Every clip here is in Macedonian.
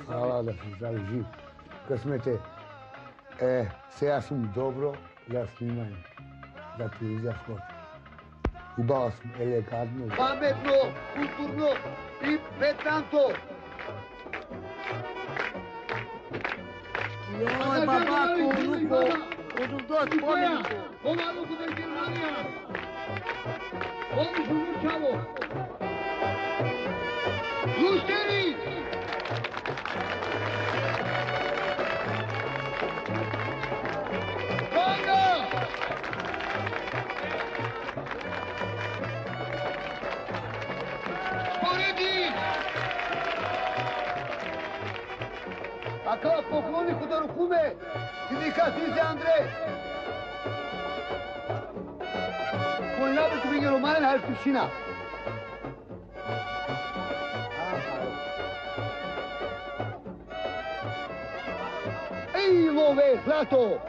Hvala da sam zdravi živ. Късмете, сега съм добро за снимане, за телевизия скоро. Убава съм, елегантно. Паметно, културно и петанто. Joj, babako, unuko, budu doći pomeniku. Ova ruku da je Germanija. Ovo žučavo. Lušteri! Banga! Sporedi! Акала поклонику да рухуме, ти вика Сизе Андре. Кој набито ми ги романен халпишина. Ей, лове, злато!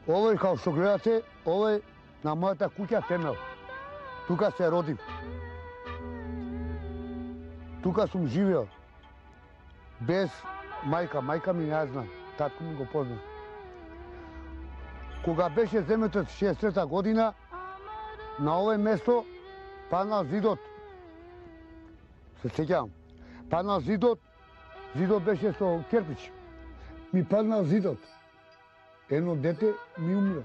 Овој, kao што гледате, овој на мојата куќа темел. Тука се родив. Тука сум живеел. Без мајка. Мајка ми не зна. Татко ми го позна. Кога беше земјотрес 60-та година, на овој место паднал зидот. Се сеќавам. Паднал зидот. Зидот беше со керпич. Ми паднал зидот. Едно дете ми умре.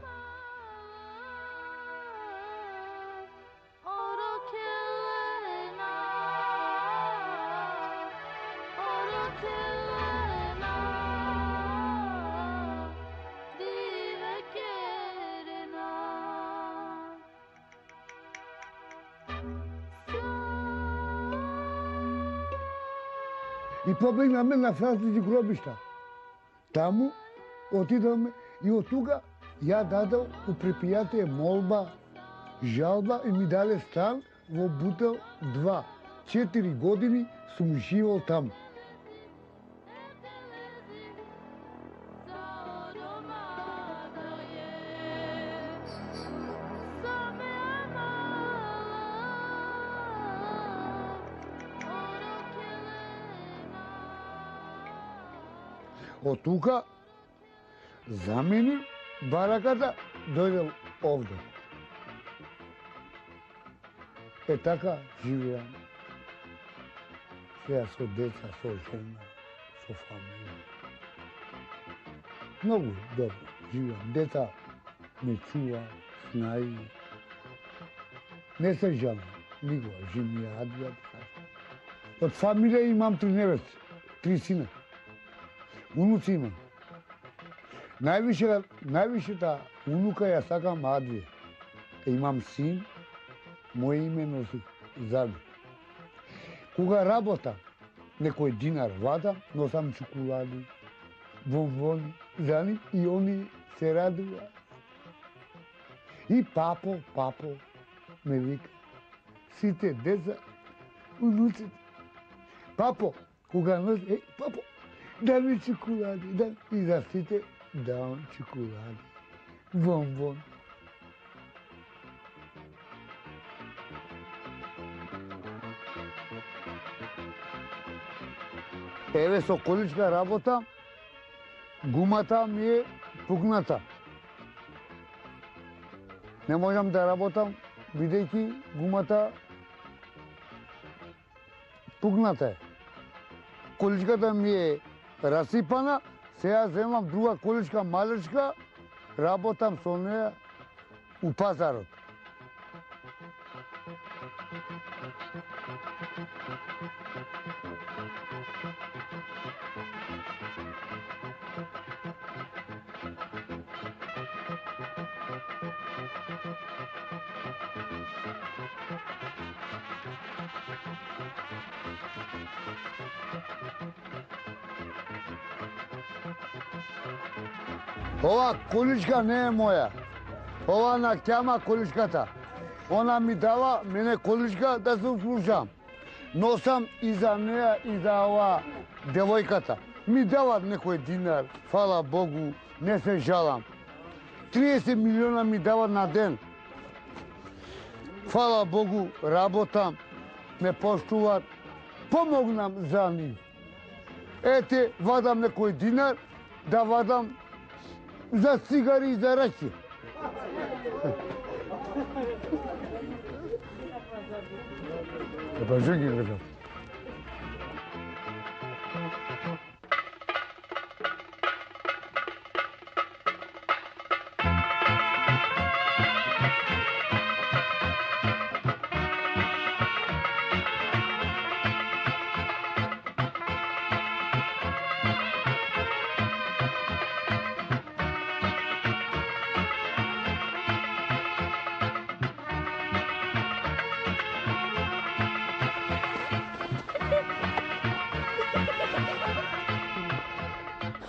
И побегнаме на французи гробишта. Таму отидоме и од тука ја дадал у препријатие молба, жалба и ми даде стан во Бутел 2. 4 години сум живел таму. Од тука замени бараката, дојдел овде. Така живеам. Сега со деца, со жена, со фамилија. Многу добро живеам. Деца ме чува, знаи. Не се жалам, никога, жени радија. Од фамилија имам 3 невести, 3 сина. Унуци имам. Najvišeta unuka ja sakam Adrije. Imam sin, moje ime nosi Zadru. Кога работам, некој динар вадам, носам чоколади, бонбони за нив и они се радуваат. И папо ме вика, сите деца, унуците. Папо, кога носи, папо, дай ми чоколади, и за сите давам чоколади, бонбони. Еве со количка работам, гумата ми е пукната. Не можам да работам, бидејќи гумата пукната е. Количката ми е расипана, сега земам друга количка малечка, работам со неја у пазарот. Ова количка не е моја. Ова на ќама количката. Она ми дава мене количка да се слушам. Носам и за неја и за ова девојката. Ми дават некој динар, фала Богу, не се жалам. 30 милиона ми дават на ден. Фала Богу, работам, ме поштуват, помогнам за нив. Ете, вадам некој динар, да вадам за цигари и за ракија. Па што ги кажам?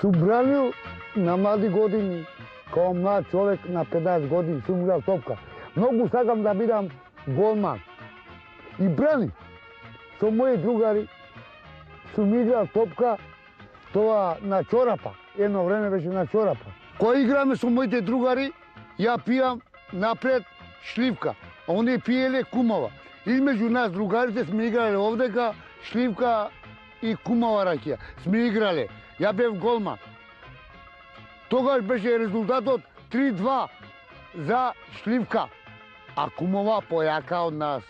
Сум бранил на млади години, као млад човек на 15 години сум играл топка. Многу сакам да бидам голман. И брани. Со мои другари сум играл топка, тоа на чорапа. Едно време беше на чорапа. Кога играме со моите другари, ја пијам напред шливка, а оние пиеле кумава. Измеѓу нас другарите сме играле овдека шливка и кумава ракија. Сме играле. Ја бев голман. Тогаш беше резултатот 3-2 за шливка, а кумова појака од нас.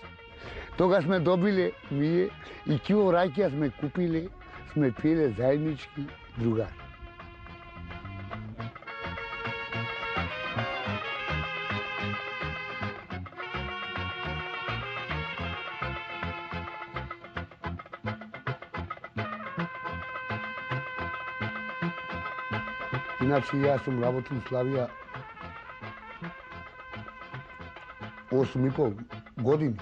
Тогаш сме добиле ние и кило раќија сме купиле, сме пиеле заеднички другари. Иначе јас сум работил в Славија 8,5 години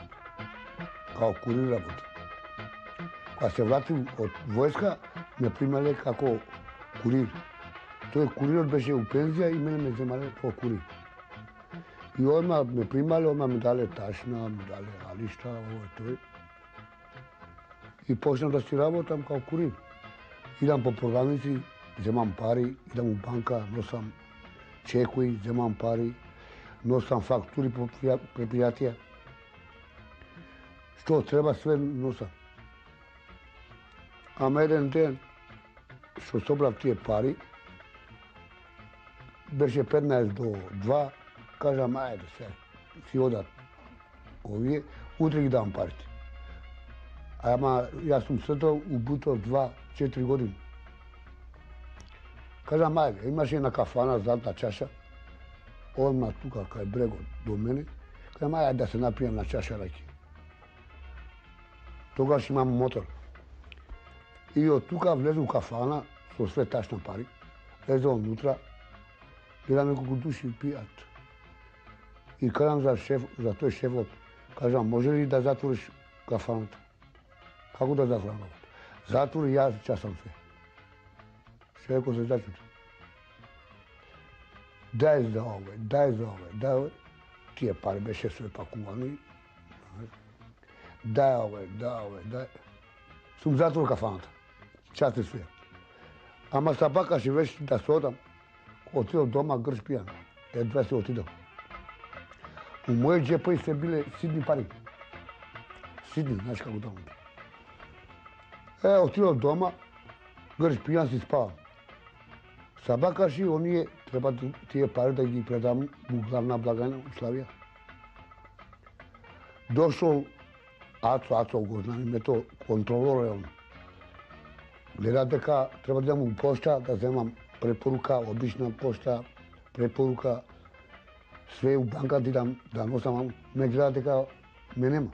као курир работил. Кога се вратил од војска, ме примале како курир. Тој курирот беше у пензија и мене ме земале како курир. И одма ме примале, одма ми дале ташна, ми дале алишта, ово тој. И почнав да си работам као курир. Идам по продавници, земам пари, идам у банка, носам чекои, земам пари, носам фактури по предпријатија. Што треба све носам. Ама еден ден, што собрав тие пари, беше 15 до 2, кажам, ајде се, си одат овие, утре ги давам парите. Ама јас сум сетал у Бутов 2-4 години. Кажам, ајде, имаше една кафана, златна чаша, одма тука кај брегот до мене, кажам, ајде да се напијам на чаша раки. Тогаш имам мотор. И од тука влезе у кафана, со све ташна пари, влезе внутра, Гледам неколку души пијат. И кажам за тој шефот, кажам, може ли да затвориш кафаната? Како да затворам кафаната? Затвори, јас часам се. Шефот се зачути. Дај за овој. Тие пари беше све пакувани. Дај. Сум затвор кафаната. Части све. Ама сабакаше веќе да се одам. Отидов дома грш пијан. Едва се отидов. У моје джепови се биле сидни пари. Сидни, знаеш како дома. Отидов дома, грш пијан си спавам. Сабакаши, оние треба тие пари да ги предам у главна благајна у Славија. Дошол Ацо го знам името, контролор е он. Гледа дека треба да идам у пошта, да земам препорука, обична пошта, препорука, све у банка да идам да носам, ме гледа дека ме нема.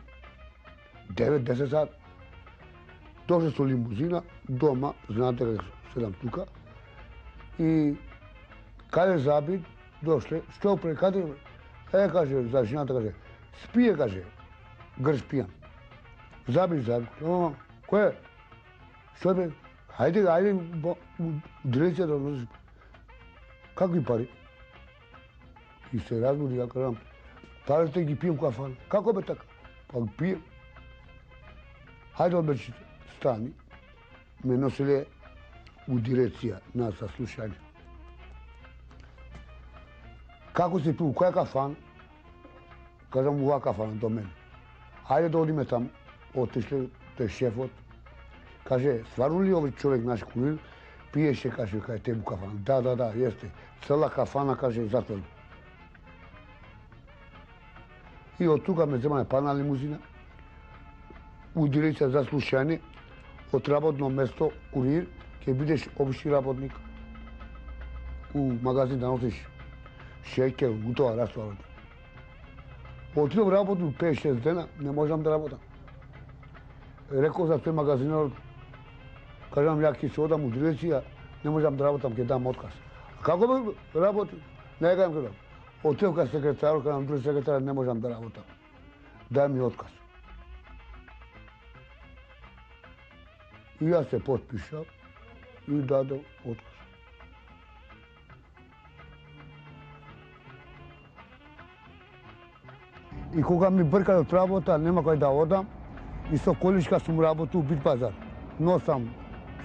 9-10 сат. Дошле со лимузина, дома, знаете дека седам тука. И каде забит, дошле, што прекаде, каже, за жената каже, спие, каже, грш пијан. Забит, кој е? Што бе? Хајде, у дирекција да носиш. Какви пари? И се разбуди, ја кажам, парите ги пијам кафана. Како бе така? Па ги пијам. Хајде обече стани. Ме носеле у дирекција на саслушање. Како се пију, која кафана? Кажам, ова кафана до мене. Хајде да одиме таму. Отишле, тој шефот. Каже, стварно ли овој човек наш курир пиеше, каже, кај теб кафана? Да, јесте. Цела кафана, каже, затвор. И од тука ме земаме парна лимузина. У дирекција за слушање, од работно место, курир, ќе бидеш обши работник. У магазин да носиш шеќер, готова раствората. Отидов работу 5-6 дена, не можам да работам. Рекол за тој магазинерот, кажам, ја ќе се одам у дирекција, не можам да работам, ќе дам отказ. Како бе работи? Не кажам кај. Отидов кај секретарот, кажам, друг секретар, не можам да работам. Дај ми отказ. И јас се потпишав и дадов отказ. И кога ми бркат од работа, нема кај да одам, и со количка сум работу у Бит пазар. Носам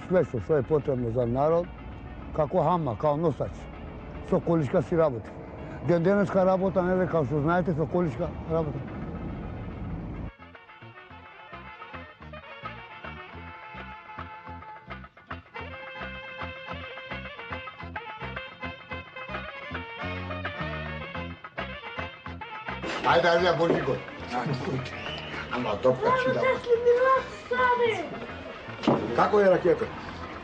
све што е потребно за народ, како хама, као носач. Со количка си работи. Ден денеска работа, не како што знаете, со количка работа. Ајде, Божико. Ама добра чи да. Како е ракета?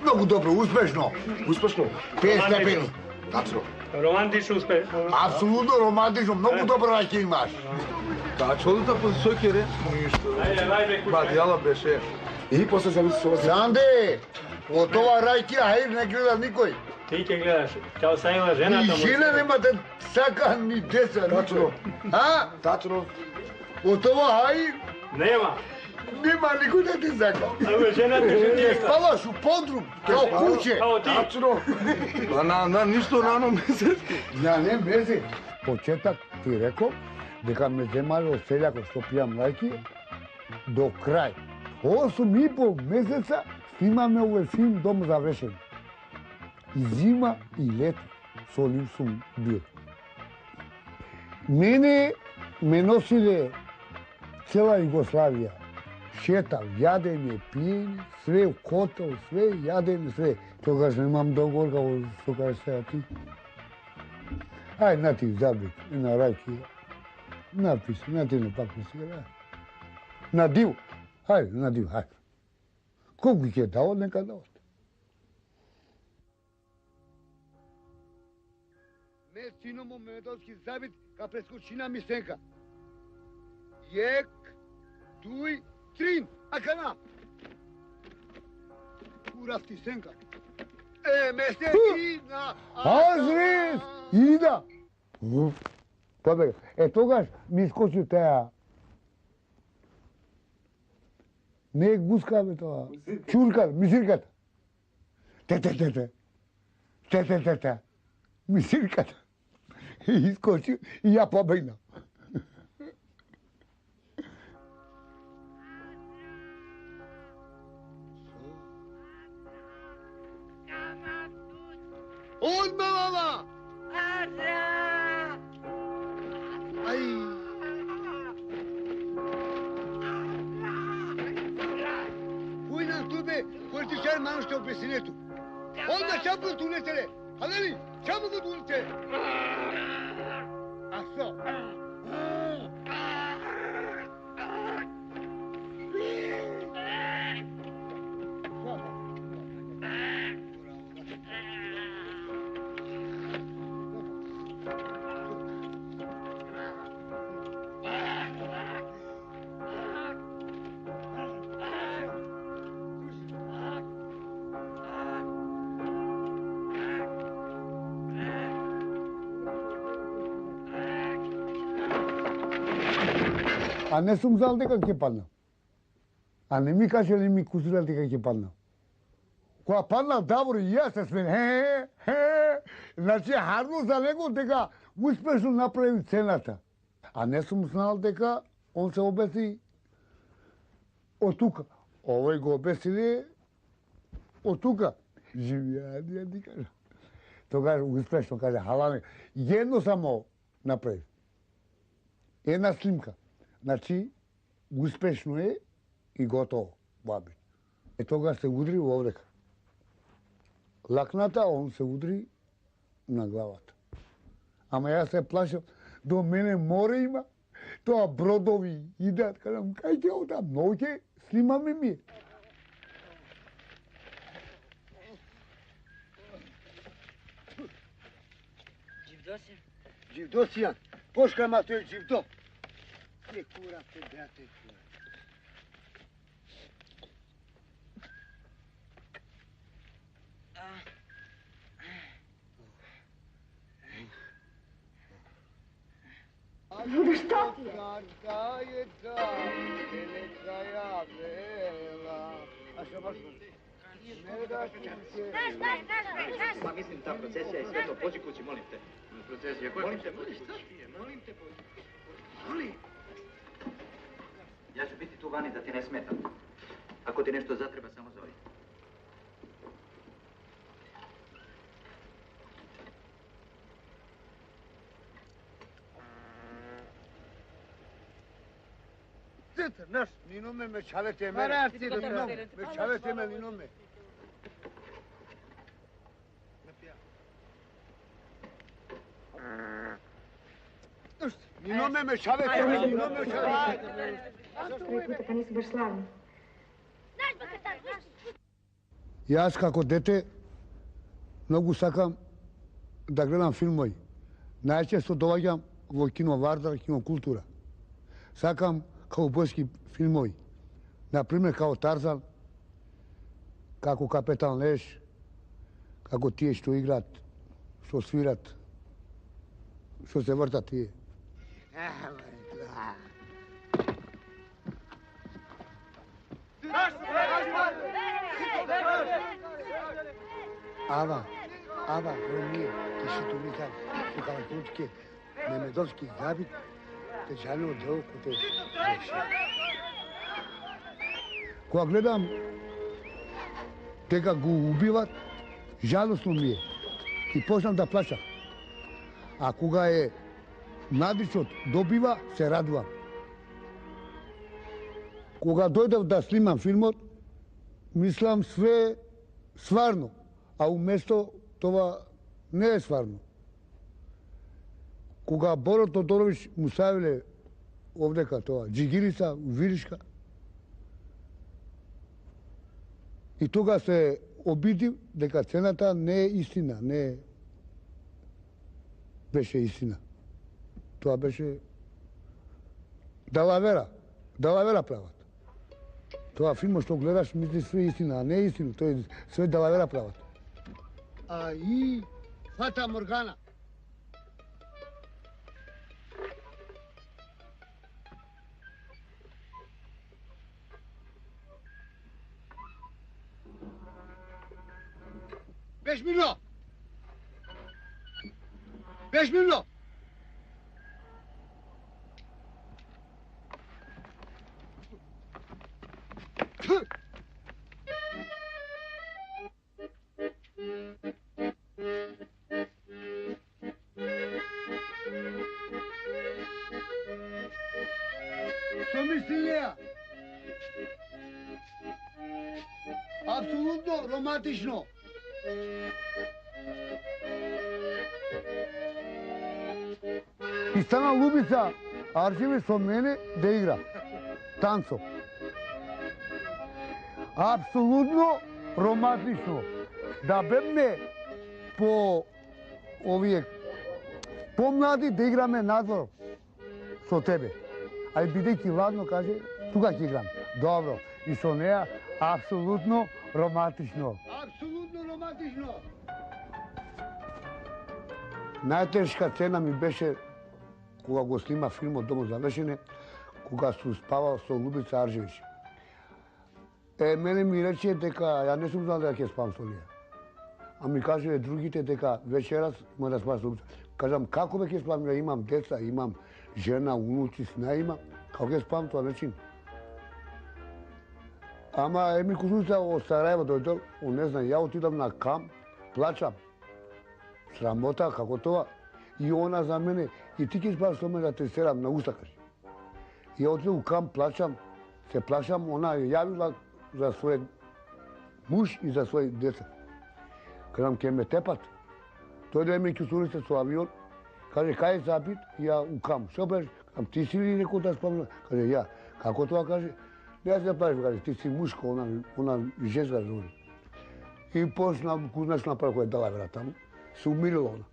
Многу добро, успешно. Успешно? 5 степени. Тачно. Романтично успешно. Апсолутно романтично, многу добра раке имаш. Тачното позиција ке ре? Ништо. Ајде, Ба, дјала беше. И после се мисли со Санде, од ова рајкија, хајде не гледа никој. Ти ќе гледаш, као са има жената Ни му. жена нема да сака, ни деца, Тачно. А? Тачно. Од ова хај, Нема. нема никој да ти сака. Ама жената Не жени. спаваш у подрум, као куче. Као ти. Тачно. Па на ништо нано месец. На не мезе. Почетак ти рекол дека ме земале од селјакот што пијам рајки до крај. 8,5 месеца снимаме овој филм Дом завршен. И зима и лето со нив сум бил. Мене ме носиле цела Југославија. Шетав, јадење, пиење, све у котел, све јадење, све. Тогаш немам договор, што кажеш сега ти. Ај, на ти забит, на рајки. Написи, на ти не пак не сега. На див. Хајде, на див, хајде. Колку ќе дао, нека дао. Ме сино му медовски забит, ка прескочина ми сенка. Јек, дуј, трин, акана. Урасти сенка. Mesetina. Azris! Ida! Pobega. Тогаш ми искочи таа. Не е гуска, бе, тоа. Чурка, мисирката. Те. Мисирката. И искочи и ја побегнав. Odmah, mama! Aj! Pui nam tube, političar malo što u presinetu. Odmah čapu tunetele. Haleli, čapu go tunete. A što? А не сум знал дека ќе паднам. А не ми каже ли ми кузурал дека ќе паднам. Кога паднав Давор и јас се сме, значи харно за него дека успешно направи цената. А не сум знал дека он се обеси од тука. Овој го обесили од тука. Живеа, ја ти кажа. Тогаш успешно каже, халаме, едно само направи. Една снимка. Значи, успешно е и готово, баби. Тогаш се удри овдека. Лакната, он се удри на главата. Ама јас се плашам, до мене море има, тоа бродови идат, кажам, кај ќе одам, ноќе снимаме ми. Живдосијан? Живдосијан, пошкама тој Живдо. Е, кура те, брате, кура. Ludo, što ti je? Pa mislim ta procesija i sve to, pođi kući, molim te. Procesija koja? Molim te, šta ti je? Molim te, molim. Ja ću biti tu vani da ti ne smetam. Ako ti nešto zatreba, samo zovi. Naš, ninome me čavete mene. Me čavete me, ninome. Ninome me čavete me, ninome me čavete. Prvi puta pa nisu baš slavni. Јас како дете многу сакам да гледам филмови. Најчесто доаѓам во кино Вардар, кино Култура. Сакам каубојски филмови. Например, како Тарзан, како Капетан Леш, како тие што играат, што свират, што се вртат тие. Ава, Ромија, ти си ту микар, со калакутке, немедовски габит, те жано делко те беше. Кога гледам дека го убиват, жалосно ми е. И почнам да плачам. А кога е младичот добива, се радувам. Кога дојдев да снимам филмот, мислам све сварно, а уместо това не е сварно. Кога Боро Тодорович му ставиле овдека тоа джигирица, виришка, и тога се обидив дека цената не е истина, не беше истина. Тоа беше далавера прават. Тоа филмот што гледаш мисли све истина, а не е истина, тоа е све далавера прават. Ahí, Fata Morgana. Beş milyon. 5 milyon. Tüh! Somyślnie. Apsolutno romantično. I stana Ljubica Arčević od mene da igra tanco. Apsolutno romantično. Da bebne po ovijek pomladi da igrame nadzor so tebe. Ali бидејќи ладно, каже, тука ќе играм. Добро. И со неа апсолутно романтично. Апсолутно романтично. Најтешка цена ми беше кога го снима филмот Домо за лешење, кога су спавал со Лубица Аржевиќ. Мене ми рече дека ја не сум знал дека ќе спавам со неа. А ми каже другите дека вечерас ме да спавам со Лубица. Кажам, како бе ќе спавам, ја имам деца, имам жена, унуци, сна имам, како ќе спавам тоа начин. Ама Емил Кустурица од Сараево дојдол, он не знам, ја отидам на камп, плачам. Срамота, како тоа. И она за мене, и ти ќе спаваш со мене да те серам на уста, каже. И ја отидам у камп, плачам, се плашам, она ја јавила за својот муж и за своји деца. Кажам, ќе ме тепат. Дојде Емил Кустурица со авион, каже, кај запит, ја у камп. Што беше? Ти си ли рекол да спомна? Каже, ја. Како тоа, каже? Не се правиш, каже, ти си мушко, она женска жури. И почна, кузнаш направи која дала вера таму. Се умирила она.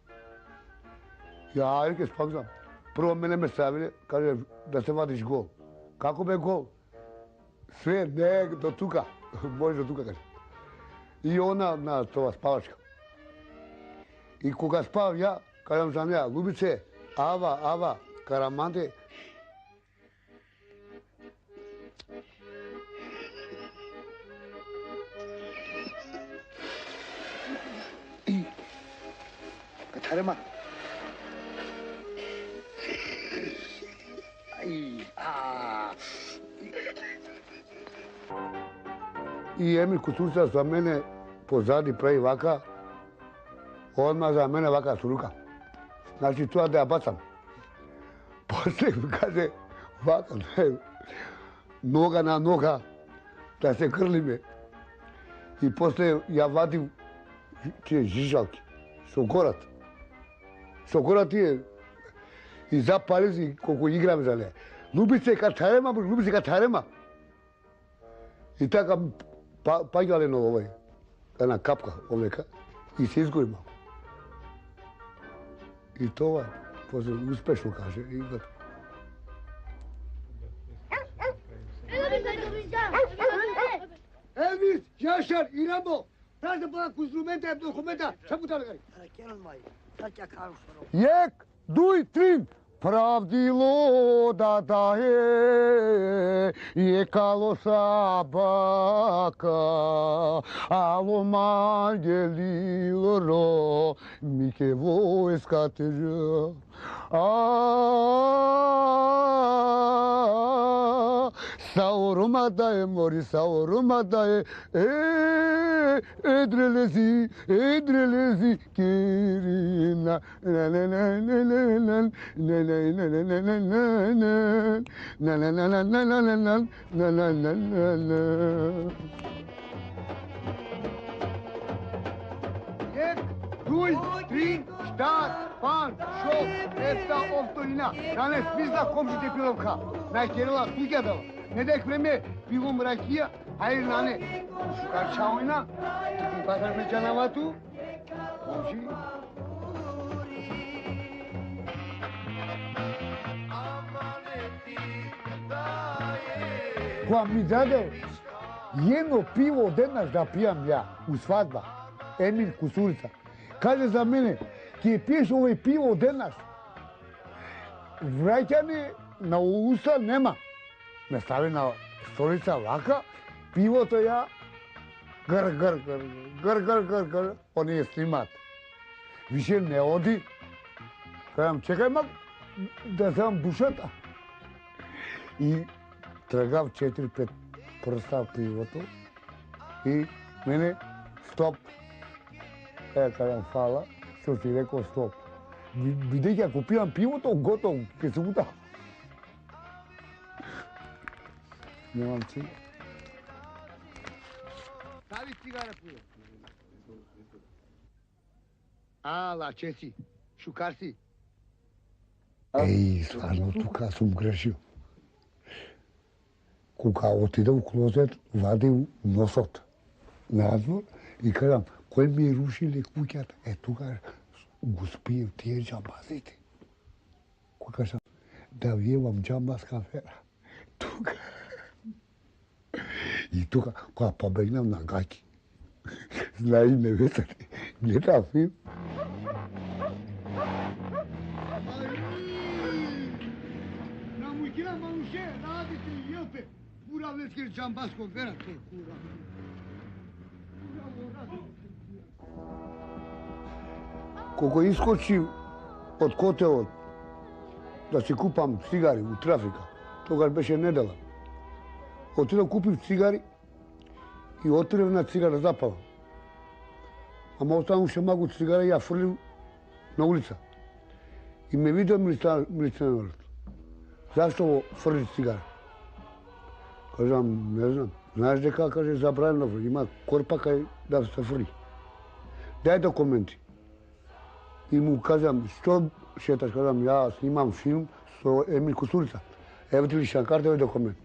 Ја, реке, спакзам. Прво мене ме ставиле, каже, да се вадиш гол. Како бе гол? Све, не, до тука. Може до тука, каже. И она на тоа спавачка. И кога спав ја, кажам за неа, Лубице, ава, Караманде. И Катарема. И Емил Кустурица за мене позади прави вака, одма за мене вака со рука. Значи тоа да ја бацам. После ми каже, вака, нога на нога, да се крлиме. И после ја вадим тие жижалки, со горат. Со горат тие, и запали си колку играме за неја. Лубице Катарема, Лубице Катарема. И така паѓале на овој, една капка овека, и се изгори малку. И тоа, после успешно каже, и гото. Елвис, Јашар и Рамбо, празда полаку инструмента, документа, само да легај. Јек, дуј, трин, правдило да дае, јекало сабака, ало мангелило, мике војска тежа. Sauruma daye mori sauruma daye edrelezi kirina na na na na na na na na. Ек, дуј, три, штар, пан, шо, еста овторина. Ранес пизна комшите пиловка. Најкерила пигадала. Не дек време пивам ракија, ајде нане. Шукарчаојна, ти пасаш ме чанавату. Комши. Кога ми даде едно пиво денаш да пијам ја у свадба, Емил Кустурица, Kaže za mene, ti piješ ovaj pivo od nas. Vraćani na usta nema. Me stavi na stolica ovaka, pivo to ja, gr. On je snimat. Više ne odi. Kažem, čekaj mak, da sam bušata. I tragav 4-5 prsta pivotu. I mene, stop. Kažem, hvala, što si rekao stop. Vidite, ako pivam pivo, to gotovo, ke se uda. Nemam cilj. Stavi cigara puno. Ala, česi, šukar si. Ej, stvarno tu kad sam grešio. Кога отида у клозет, вади носот надвор и кажам, кој ми рушиле куќата? Тука го спиев тие џамбазите. Кој кажам, да виевам џамбазка афера. Тука. И тука, кога побегнам на гаќи, знаи невестата, гледа филм. Na muichina manușe, radite, iute. Pura veskir џамбазко верате, пура. Кога искочи од котелот да си купам цигари у трафика, тогаш беше недела. Отидов купив цигари и отидов на цигара запала. Ама остануваше магу цигара и ја фрлив на улица. И ме видел милиционерот. Зашто го фрли цигара? Кажам, не знам. Знаеш дека, каже, забранено, има корпа кај да се фрли. Дај документи. И му кажам, што шеташ? Кажам, ја снимам филм со Емил Кустурица. Ево ти ли шанкарта, ево документ.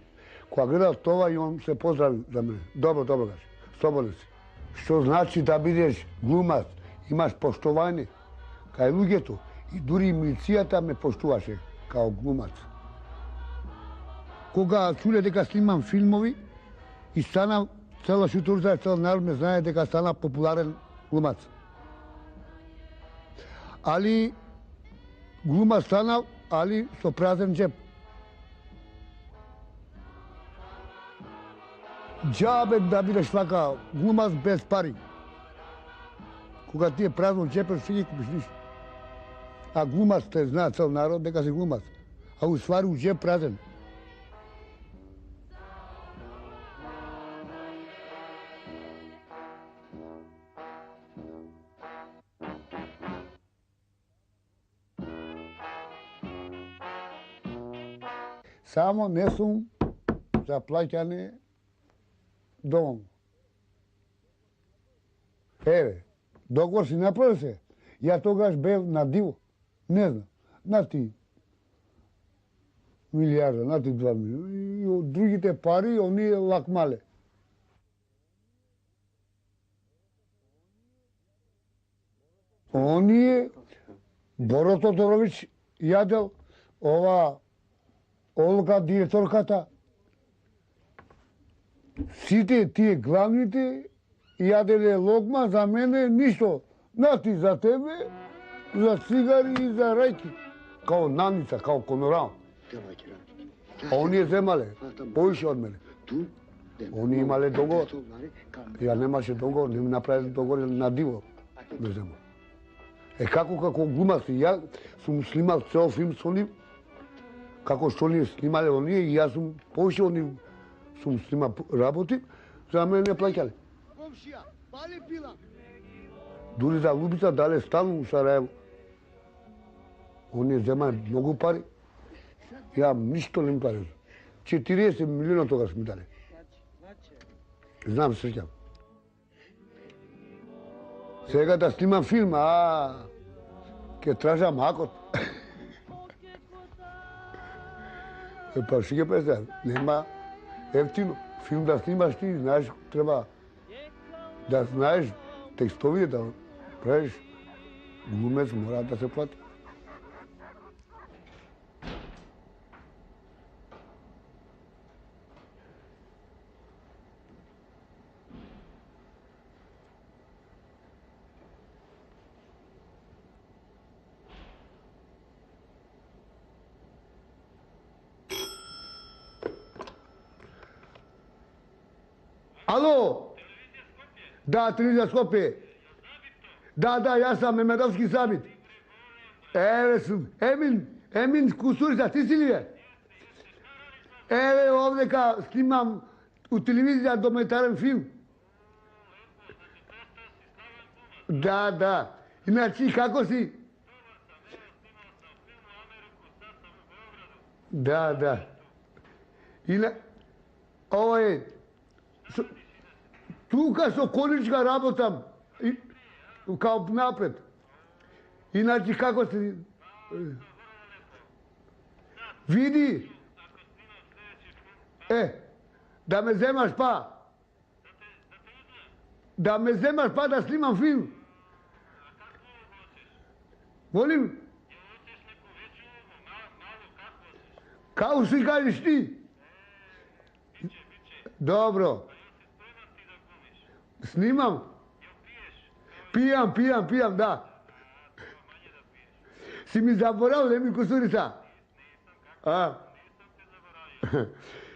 Кога гледал това и он се поздрави за мене. Добро, каже. Слободен си. Што значи да бидеш глумац, имаш поштовање кај луѓето и дури милицијата ме поштуваше као глумац. Кога чуле дека снимам филмови и стана цела Шутурица, цел народ ме знае дека стана популарен глумац. Али глумац станав, али со празен джеп. Џабе да бидеш вака глумац без пари. Кога ти е празно джепеш, ще ги купиш ништо. А глумац те знае цел народ дека си глумац. А уствари у джеп празен. Само не сум за плаќање доволно. Еве, договор си направи се. Ја тогаш бев на диво. Не знам, на ти милиарда, на ти 2 милиона. И од другите пари, оние лакмале. Оние, Боро Тодоровиќ јадел, ова Олга, директорката, сите тие главните јаделе логма, за мене ништо. Нати за тебе, за цигари и за рајки. Као наница, као конорал. А оние земале, поише од мене. Оние имале договор. Ја немаше договор, не ми направиле договор на диво. Не зема. Како глумац, ја сум снимал цел филм со нив, како што ние снимале оние и јас сум поише од нив сум снима работи, за мене не плаќале. Комшија, пали пила. Дури за Лубица дале стан у Сараево. Оние земаат многу пари. Ја ништо не ми пари. 40 милиона тогаш ми дале. Знам, среќам. Сега да снимам филм, ќе тражам акот. Па ще ги представям. Нема ефтино. Филм да снимаш ти, знаеш, треба да знаеш текстовите, да правиш. Глумец мора да се плати. Alo? Da, televizija Skopje. Da, ja sam Memedovski Sabit. Emin Kusurica, ti si li je? Ovdje snimam u televiziji dokumentaren film. Da. Inači, kako si? Da. Ovo je... Tu kad Sokolička rabotam, kao napred. Inači, kako si... Vidi. Da me zemaš pa. Da me zemaš pa da snimam film. Volim? Kako si kažeš ti? Dobro. Snimam? Pijam, da. Si mi zaboravio, Emin Kusurica?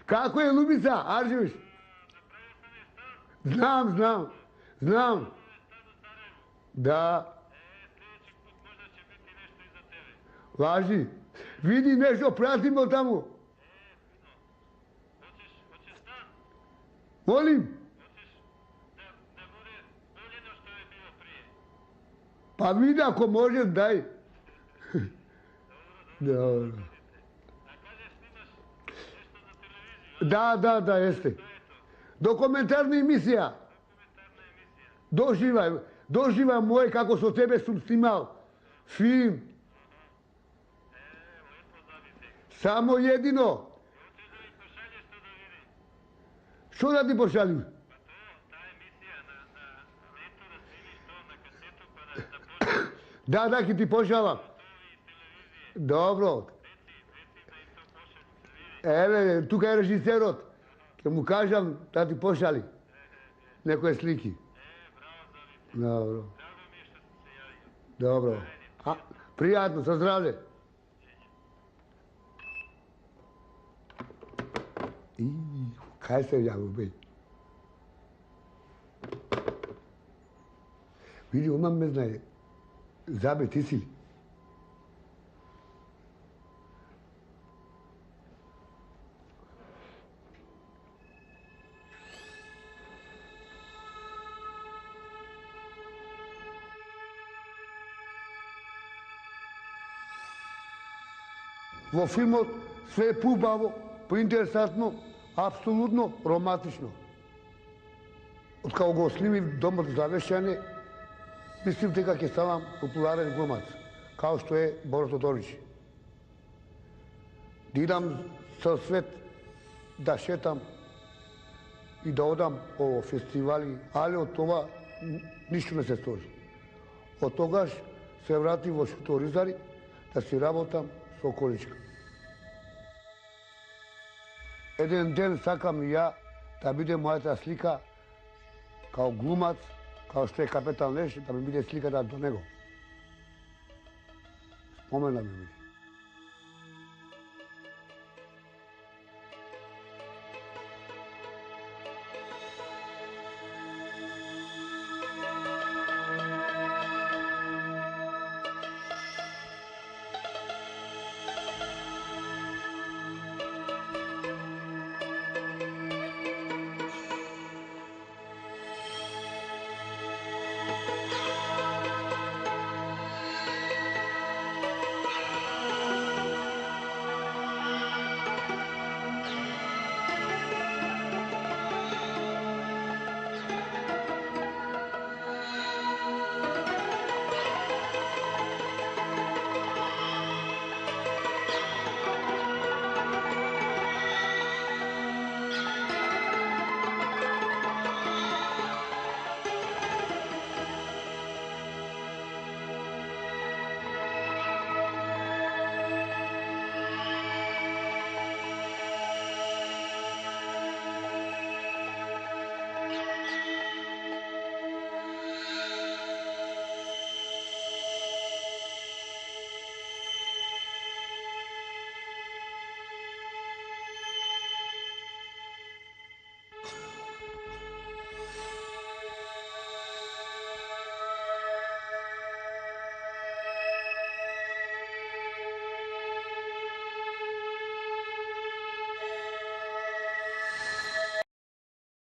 Kako je Ljubica Arđević? Znam. Da. Važi. Vidi, nešto pratimo tamo. Molim? Pa vidi ako može, daj. Dobro. Da, jeste. Dokumentarna emisija. Doživaj moje kako su tebe sam snimao. Film. Samo jedino. Što da ti pošaljem? Da, ki ti pošalam. Dobro. Tukaj je režiserot. Kad mu kažem da ti pošali nekoje sliki. Dobro. Prijatno, sa zdravlje. Kaj se javio bej? Vidi, ona me znaje. Zabe, ti si li? Во филмот све е поубаво, поинтересантно, апсолутно романтично. Откако го снимив Домот за вешање, мислим дека ќе ставам популарен глумац, као што е Боро Тодорич. Да идам цел свет да шетам и да одам по фестивали, али од това ништо не се сложи. Од тогаш се вратив во Шуторизари да си работам со Количка. Еден ден сакам и ја да биде мојата слика као глумац, као што е Капетан Леш, да ми биде сликата до него. Спомена ми биде.